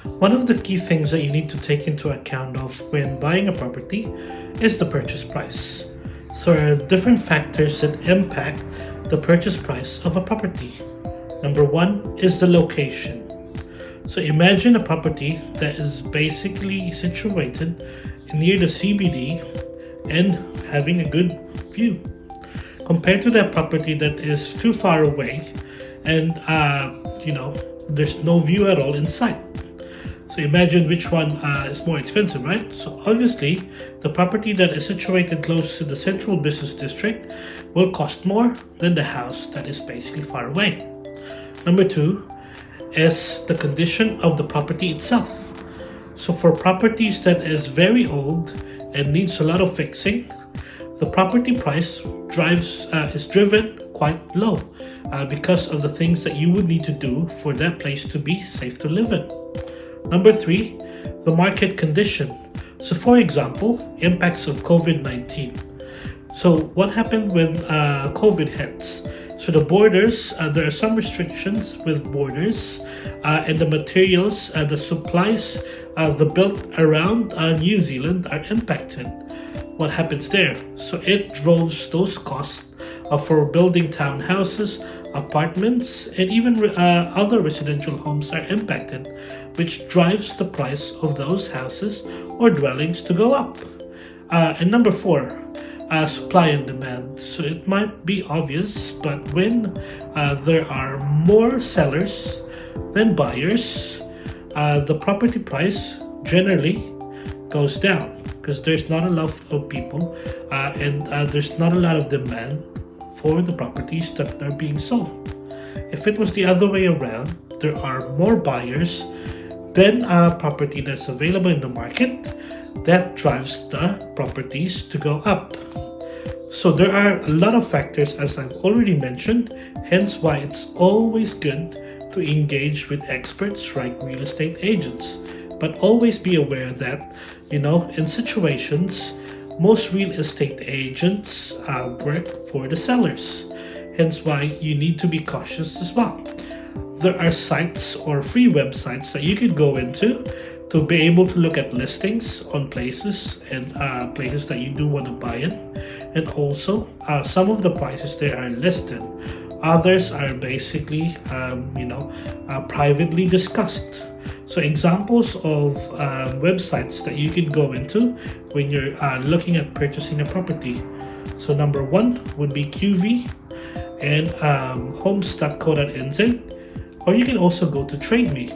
One of the key things that you need to take into account of when buying a property is the purchase price. So there are different factors that impact the purchase price of a property. Number one is the location. So imagine a property that is basically situated near the CBD and having a good view, compared to that property that is too far away and there's no view at all in sight. So imagine which one is more expensive, right? So obviously, the property that is situated close to the central business district will cost more than the house that is basically far away. Number two is the condition of the property itself. So for properties that is very old and needs a lot of fixing, the property price is driven quite low because of the things that you would need to do for that place to be safe to live in. Number three, the market condition. So for example, impacts of COVID-19. So what happened when COVID hits? So the borders, there are some restrictions with borders and the materials, the supplies, the built around New Zealand are impacted. What happens there? So it droves those costs for building townhouses, apartments, and even other residential homes are impacted, which drives the price of those houses or dwellings to go up. And number four, supply and demand. So it might be obvious, but when there are more sellers than buyers, the property price generally goes down because there's not a lot of people and there's not a lot of demand for the properties that are being sold. If it was the other way around, there are more buyers than a property that's available in the market, that drives the properties to go up. So there are a lot of factors, as I've already mentioned, hence why it's always good to engage with experts like real estate agents. But always be aware that, in situations, most real estate agents work for the sellers. Hence why you need to be cautious as well. There are sites or free websites that you could go into to be able to look at listings on places and places that you do want to buy in. And also, some of the prices there are listed. Others are basically, privately discussed. So examples of websites that you could go into when you're looking at purchasing a property. So number one would be QV and homes.co.nz, or you can also go to TradeMe.